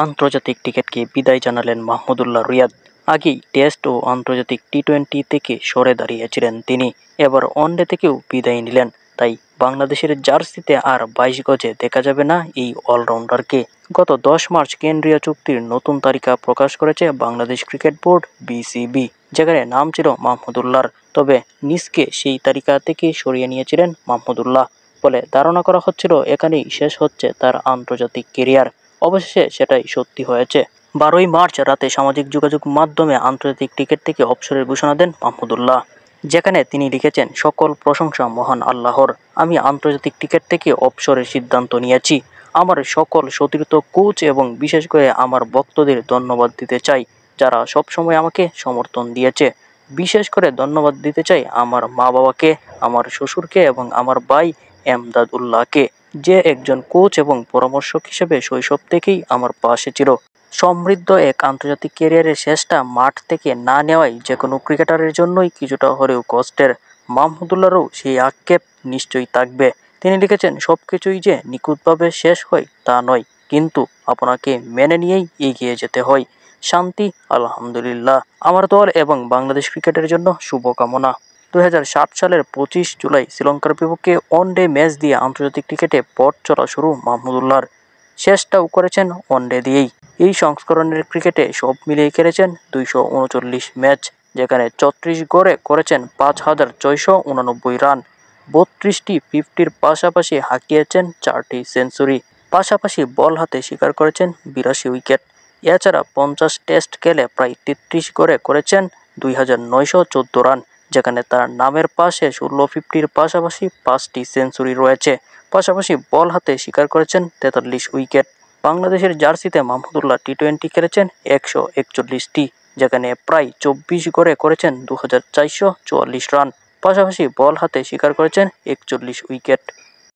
আন্তর্জাতিক ক্রিকেটকে বিদায় জানালেন মাহমুদুল্লাহ রিয়াদ। আগেই টেস্ট ও আন্তর্জাতিক টি-20 থেকে সরে দাঁড়িয়েছিলেন তিনি। এবার ওয়ানডে থেকেও বিদায় নিলেন। তাই বাংলাদেশের জার্সিতে আর 22 গজে দেখা যাবে না এই অলরাউন্ডারকে। গত 10 মার্চ কেন্দ্রীয় চুক্তির নতুন তালিকা প্রকাশ করেছে বাংলাদেশ ক্রিকেট বোর্ড বিসিবি, যেখানে নাম ছিল মাহমুদুল্লাহর। তবে নিজকে সেই তালিকা থেকে সরিয়ে নিয়েছিলেন মাহমুদুল্লাহ। ফলে ধারণা করা হচ্ছিল এখানেই শেষ হচ্ছে তার আন্তর্জাতিক কেরিয়ার। অবশেষে সেটাই সত্যি হয়েছে। 12 মার্চ রাতে সামাজিক যোগাযোগ মাধ্যমে আন্তর্জাতিক ক্রিকেট থেকে অবসরের ঘোষণা দেন মাহমুদুল্লাহ, যেখানে তিনি লিখেছেন, সকল প্রশংসা মহান আল্লাহর। আমি আন্তর্জাতিক ক্রিকেট থেকে অবসরের সিদ্ধান্ত নিয়েছি। আমার সকল সতীর্থ, কোচ এবং বিশেষ করে আমার ভক্তদের ধন্যবাদ দিতে চাই, যারা সবসময় আমাকে সমর্থন দিয়েছে। বিশেষ করে ধন্যবাদ দিতে চাই আমার মা-বাবাকে, আমার শ্বশুরকে এবং আমার ভাই এমদাদুল্লাহকে, যে একজন কোচ এবং পরামর্শক হিসেবে শৈশব থেকেই আমার পাশে ছিল। সমৃদ্ধ এক আন্তর্জাতিক ক্যারিয়ারের শেষটা মাঠ থেকে না নেওয়াই যে কোনো ক্রিকেটারের জন্যই কিছুটা হলেও কষ্টের। মাহমুদুল্লাহরও সেই আক্ষেপ নিশ্চয়ই থাকবে। তিনি লিখেছেন, সবকিছুই যে নিখুঁতভাবে শেষ হয় তা নয়, কিন্তু আপনাকে মেনে নিয়েই এগিয়ে যেতে হয়। শান্তি, আলহামদুলিল্লাহ। আমার দল এবং বাংলাদেশ ক্রিকেটের জন্য শুভকামনা। 2007 সালের 25 জুলাই শ্রীলঙ্কার বিপক্ষে ওয়ানডে ম্যাচ দিয়ে আন্তর্জাতিক ক্রিকেটে পথ চলা শুরু মাহমুদুল্লাহর। শেষটাও করেছেন ওয়ানডে দিয়েই। এই সংস্করণের ক্রিকেটে সব মিলিয়ে খেলেছেন 239 ম্যাচ, যেখানে 34 গড়ে করেছেন 5,689 রান। 32টি 50-র পাশাপাশি হাঁকিয়েছেন 4টি সেঞ্চুরি। পাশাপাশি বল হাতে শিকার করেছেন 82 উইকেট। এছাড়া 50 টেস্ট খেলে প্রায় 33 গড়ে করেছেন 2,914 রান, যেখানে তার নামের পাশে 16 50-র পাশাপাশি 5টি সেঞ্চুরি রয়েছে। পাশাপাশি বল হাতে শিকার করেছেন 43 উইকেট। বাংলাদেশের জার্সিতে মাহমুদুল্লাহ টি-20 খেলেছেন 141টি, যেখানে প্রায় 24 গড়ে করেছেন 2,444 রান। পাশাপাশি বল হাতে শিকার করেছেন 41 উইকেট।